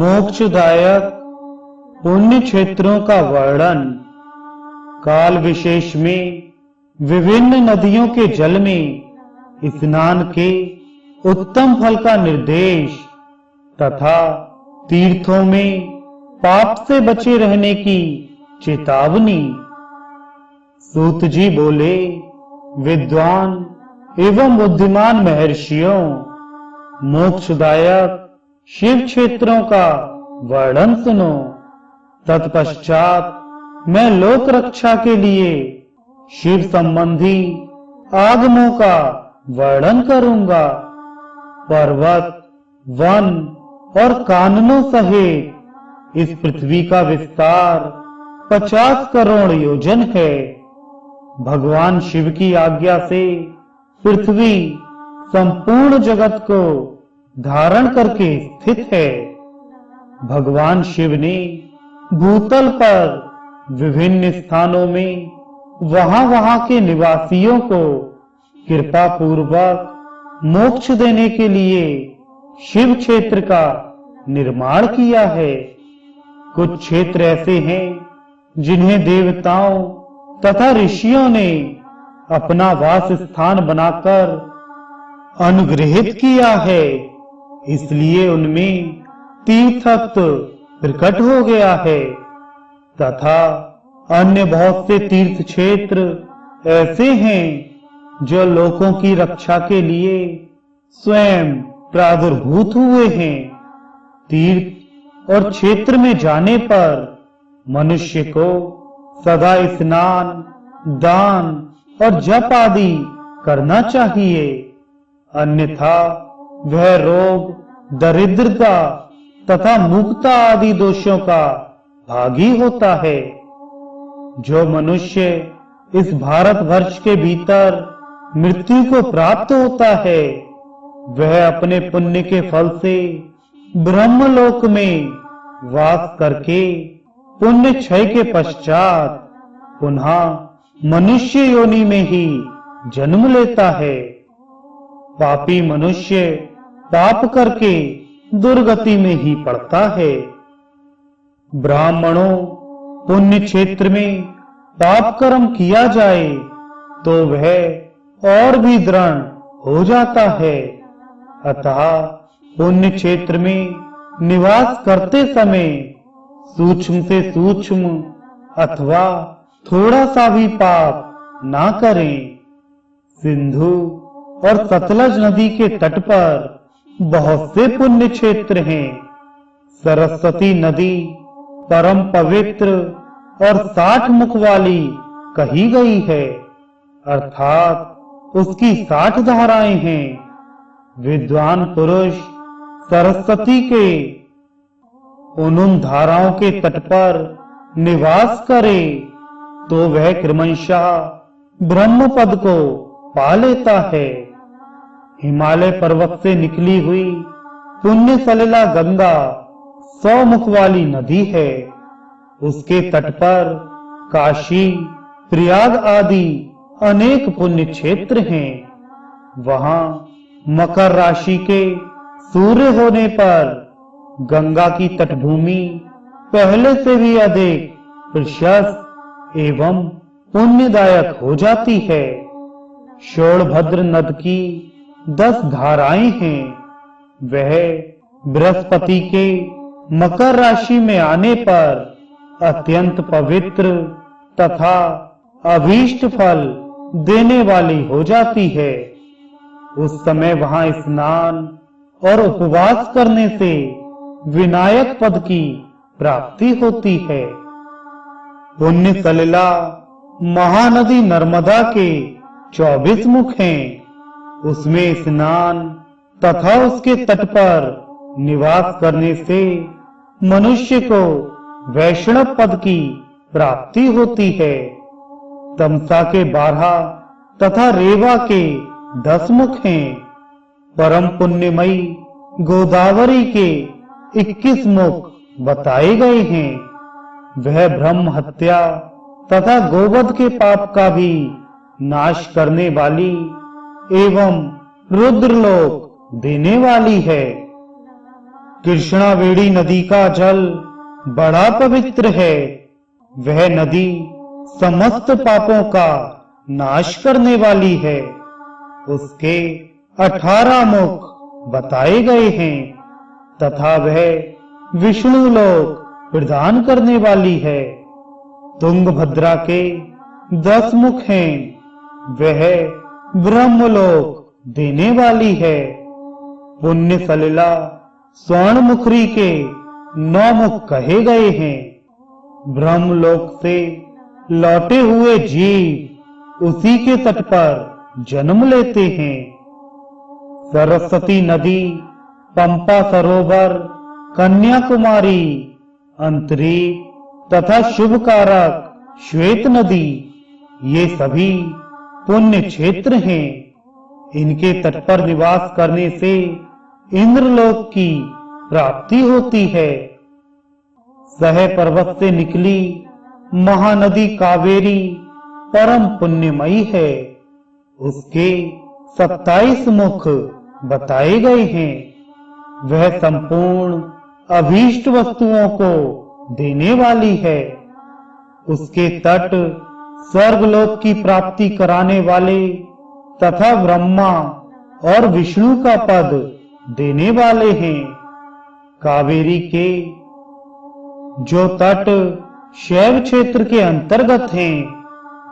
मोक्षदायक पुण्य क्षेत्रों का वर्णन। काल विशेष में विभिन्न नदियों के जल में स्नान के उत्तम फल का निर्देश तथा तीर्थों में पाप से बचे रहने की चेतावनी। सूत जी बोले, विद्वान एवं बुद्धिमान महर्षियों, मोक्षदायक शिव क्षेत्रों का वर्णन सुनो। तत्पश्चात मैं लोक रक्षा के लिए शिव संबंधी आगमों का वर्णन करूंगा। पर्वत, वन और काननों सहित इस पृथ्वी का विस्तार 50 करोड़ योजन है। भगवान शिव की आज्ञा से पृथ्वी संपूर्ण जगत को धारण करके स्थित है। भगवान शिव ने भूतल पर विभिन्न स्थानों में वहां के निवासियों को कृपा पूर्वक मोक्ष देने के लिए शिव क्षेत्र का निर्माण किया है। कुछ क्षेत्र ऐसे हैं जिन्हें देवताओं तथा ऋषियों ने अपना वास स्थान बनाकर अनुग्रहित किया है, इसलिए उनमें तीर्थत्व प्रकट हो गया है। तथा अन्य बहुत से तीर्थ क्षेत्र ऐसे हैं जो लोगों की रक्षा के लिए स्वयं प्रादुर्भूत हुए हैं। तीर्थ और क्षेत्र में जाने पर मनुष्य को सदा स्नान, दान और जप आदि करना चाहिए, अन्यथा वह रोग, दरिद्रता तथा मुक्ता आदि दोषों का भागी होता है। जो मनुष्य इस भारतवर्ष के भीतर मृत्यु को प्राप्त होता है, वह अपने पुण्य के फल से ब्रह्मलोक में वास करके पुण्य क्षय के पश्चात पुनः मनुष्य योनि में ही जन्म लेता है। पापी मनुष्य पाप करके दुर्गति में ही पड़ता है। ब्राह्मणों, पुण्य क्षेत्र में पाप कर्म किया जाए तो वह और भी दृढ़ हो जाता है। अतः पुण्य क्षेत्र में निवास करते समय सूक्ष्म से सूक्ष्म अथवा थोड़ा सा भी पाप ना करें। सिंधु और सतलज नदी के तट पर बहुत से पुण्य क्षेत्र हैं। सरस्वती नदी परम पवित्र और 60 मुख वाली कही गई है, अर्थात उसकी 60 धाराएं हैं। विद्वान पुरुष सरस्वती के उन धाराओं के तट पर निवास करे तो वह क्रमशः ब्रह्म पद को पा लेता है। हिमालय पर्वत से निकली हुई पुण्य सलिला गंगा 100 मुख वाली नदी है। उसके तट पर काशी, प्रयाग आदि अनेक पुण्य क्षेत्र हैं। वहां मकर राशि के सूर्य होने पर गंगा की तटभूमि पहले से भी अधिक प्रशस्त एवं पुण्यदायक हो जाती है। शोणभद्र नद की 10 धाराएं हैं। वह बृहस्पति के मकर राशि में आने पर अत्यंत पवित्र तथा अभीष्ट फल देने वाली हो जाती है। उस समय वहां स्नान और उपवास करने से विनायक पद की प्राप्ति होती है। पुण्य सलिला महानदी नर्मदा के 24 मुख हैं। उसमें स्नान तथा उसके तट पर निवास करने से मनुष्य को वैष्णव पद की प्राप्ति होती है। तमसा के 12 तथा रेवा के 10 मुख हैं। परम पुण्यमयी गोदावरी के 21 मुख बताए गए हैं। वह ब्रह्म हत्या तथा गोवध के पाप का भी नाश करने वाली एवं रुद्रलोक देने वाली है। कृष्णावेणी नदी का जल बड़ा पवित्र है। वह नदी समस्त पापों का नाश करने वाली है। उसके 18 मुख बताए गए हैं तथा वह विष्णु लोक प्रदान करने वाली है। तुंगभद्रा के 10 मुख हैं। वह ब्रह्मलोक देने वाली है। पुण्य सलिला स्वर्ण मुखरी के 9 मुख कहे गए हैं। ब्रह्मलोक से लौटे हुए जीव उसी के तट पर जन्म लेते हैं। सरस्वती नदी, पंपा सरोवर, कन्याकुमारी, अंतरिक्ष तथा शुभ कारक श्वेत नदी, ये सभी पुण्य क्षेत्र हैं। इनके तट पर निवास करने से इंद्रलोक की प्राप्ति होती है। सह पर्वत से निकली महानदी कावेरी परम पुण्यमयी है। उसके 27 मुख बताए गए हैं। वह संपूर्ण अभीष्ट वस्तुओं को देने वाली है। उसके तट स्वर्गलोक की प्राप्ति कराने वाले तथा ब्रह्मा और विष्णु का पद देने वाले हैं। कावेरी के जो तट शैव क्षेत्र के अंतर्गत हैं,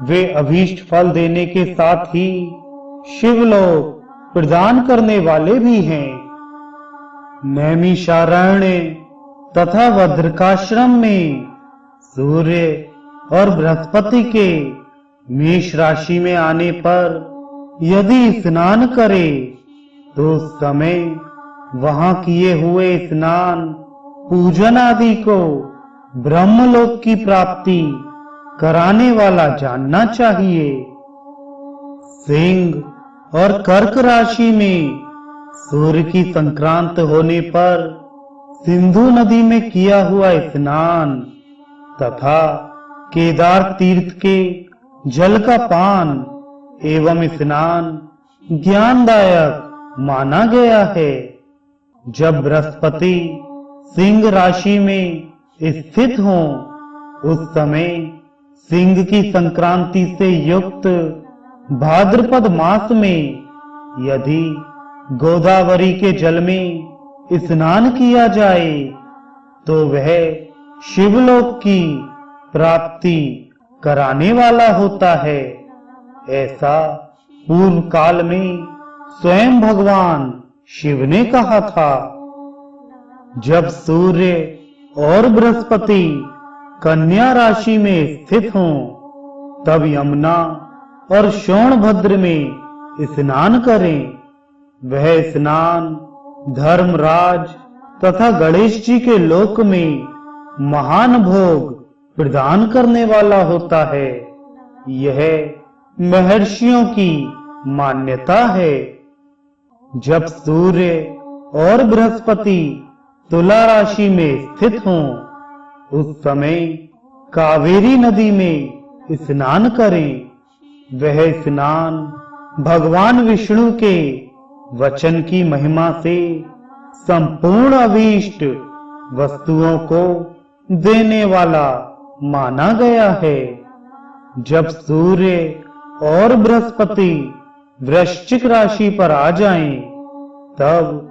वे अभीष्ट फल देने के साथ ही शिवलोक प्रदान करने वाले भी हैं। नैमिषारण्य तथा भद्रकाश्रम में सूर्य और बृहस्पति के मेष राशि में आने पर यदि स्नान करे तो उस समय वहां किए हुए स्नान पूजन आदि को ब्रह्मलोक की प्राप्ति कराने वाला जानना चाहिए। सिंह और कर्क राशि में सूर्य की संक्रांत होने पर सिंधु नदी में किया हुआ स्नान तथा केदार तीर्थ के जल का पान एवं स्नान ज्ञानदायक माना गया है। जब बृहस्पति सिंह राशि में स्थित हों, उस समय सिंह की संक्रांति से युक्त भाद्रपद मास में यदि गोदावरी के जल में स्नान किया जाए तो वह शिवलोक की प्राप्ति कराने वाला होता है। ऐसा पूर्व काल में स्वयं भगवान शिव ने कहा था। जब सूर्य और बृहस्पति कन्या राशि में स्थित हों, तब यमुना और सोनभद्र में स्नान करें। वह स्नान धर्मराज तथा गणेश जी के लोक में महान भोग प्रदान करने वाला होता है। यह महर्षियों की मान्यता है। जब सूर्य और बृहस्पति तुला राशि में स्थित हों, उस समय कावेरी नदी में स्नान करें। वह स्नान भगवान विष्णु के वचन की महिमा से संपूर्ण अभीष्ट वस्तुओं को देने वाला माना गया है। जब सूर्य और बृहस्पति वृश्चिक राशि पर आ जाएं, तब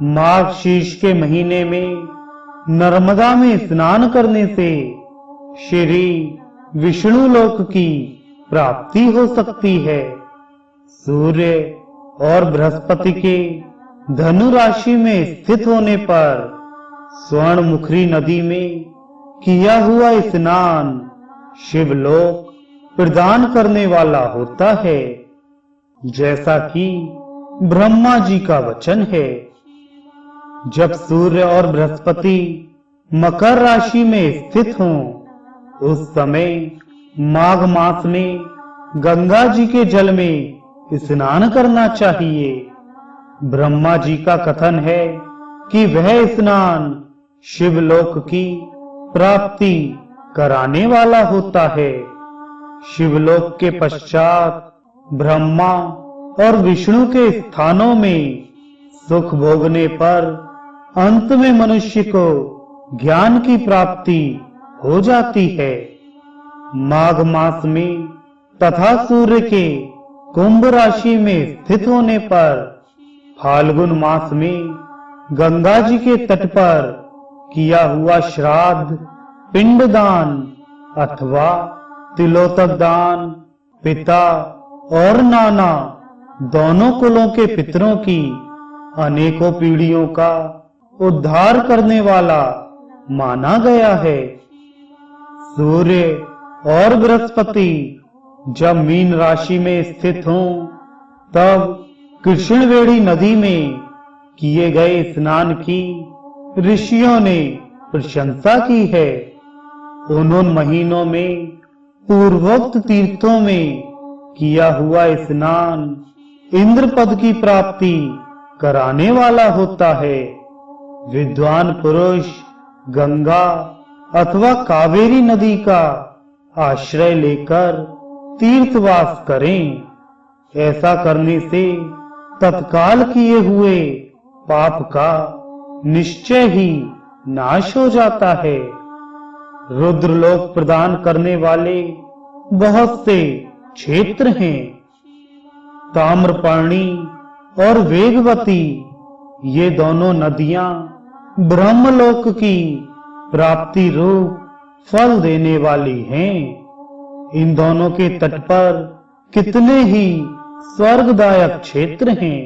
माघ शीर्ष के महीने में नर्मदा में स्नान करने से श्री विष्णु लोक की प्राप्ति हो सकती है। सूर्य और बृहस्पति के धनु राशि में स्थित होने पर स्वर्णमुखी नदी में किया हुआ स्नान शिवलोक प्रदान करने वाला होता है, जैसा कि ब्रह्मा जी का वचन है। जब सूर्य और बृहस्पति मकर राशि में स्थित हों, उस समय माघ मास में गंगा जी के जल में स्नान करना चाहिए। ब्रह्मा जी का कथन है कि वह स्नान शिवलोक की प्राप्ति कराने वाला होता है। शिवलोक के पश्चात ब्रह्मा और विष्णु के स्थानों में सुख भोगने पर अंत में मनुष्य को ज्ञान की प्राप्ति हो जाती है। माघ मास में तथा सूर्य के कुंभ राशि में स्थित होने पर फाल्गुन मास में गंगा जी के तट पर किया हुआ श्राद्ध, पिंडदान अथवा तिलोतक दान पिता और नाना दोनों कुलों के पितरों की अनेकों पीढ़ियों का उद्धार करने वाला माना गया है। सूर्य और बृहस्पति जब मीन राशि में स्थित हों, तब कृष्णवेणी नदी में किए गए स्नान की ऋषियों ने प्रशंसा की है। उन महीनों में पूर्वोक्त तीर्थों में किया हुआ स्नान इंद्र पद की प्राप्ति कराने वाला होता है। विद्वान पुरुष गंगा अथवा कावेरी नदी का आश्रय लेकर तीर्थवास करें। ऐसा करने से तत्काल किए हुए पाप का निश्चय ही नाश हो जाता है। रुद्रलोक प्रदान करने वाले बहुत से क्षेत्र हैं। ताम्रपर्णी और वेगवती ये दोनों नदियां ब्रह्मलोक की प्राप्ति रूप फल देने वाली हैं। इन दोनों के तट पर कितने ही स्वर्गदायक क्षेत्र हैं।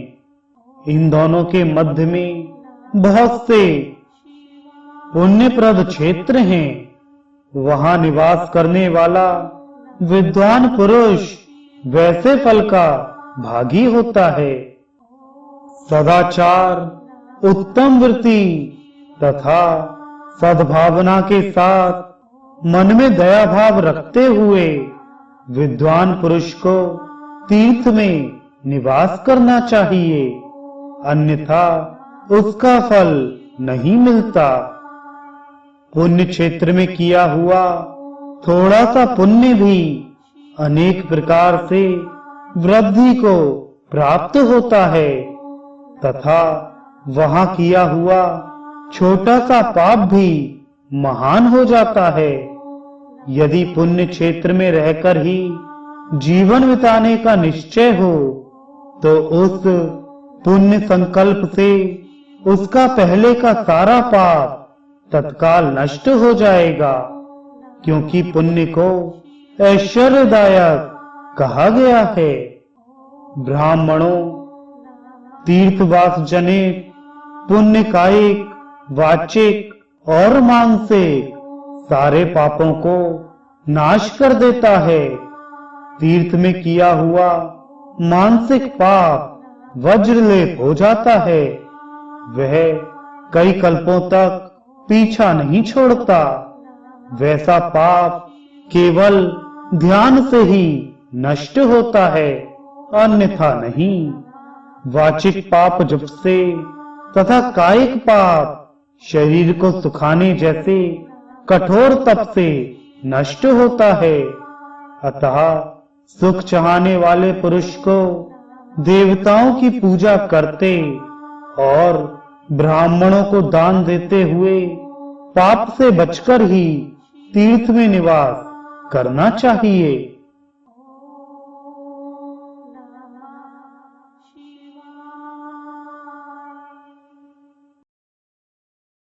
इन दोनों के मध्य में बहुत से पुण्यप्रद क्षेत्र हैं। वहां निवास करने वाला विद्वान पुरुष वैसे फल का भागी होता है। सदाचार, उत्तम वृत्ति तथा सद्भावना के साथ मन में दया भाव रखते हुए विद्वान पुरुष को तीर्थ में निवास करना चाहिए, अन्यथा उसका फल नहीं मिलता। पुण्य क्षेत्र में किया हुआ थोड़ा सा पुण्य भी अनेक प्रकार से वृद्धि को प्राप्त होता है तथा वहां किया हुआ छोटा सा पाप भी महान हो जाता है। यदि पुण्य क्षेत्र में रहकर ही जीवन बिताने का निश्चय हो तो उस पुण्य संकल्प से उसका पहले का सारा पाप तत्काल नष्ट हो जाएगा, क्योंकि पुण्य को ऐश्वर्यदायक कहा गया है। ब्राह्मणों, तीर्थवास जनित पुण्य कायिक, वाचिक और मानसिक सारे पापों को नाश कर देता है। तीर्थ में किया हुआ मानसिक पाप वज्रलेप हो जाता है। वह कई कल्पों तक पीछा नहीं छोड़ता। वैसा पाप केवल ध्यान से ही नष्ट होता है, अन्यथा नहीं। वाचिक पाप जप से तथा कायिक पाप शरीर को सुखाने जैसे कठोर तप से नष्ट होता है। अतः सुख चाहने वाले पुरुष को देवताओं की पूजा करते और ब्राह्मणों को दान देते हुए पाप से बचकर ही तीर्थ में निवास करना चाहिए।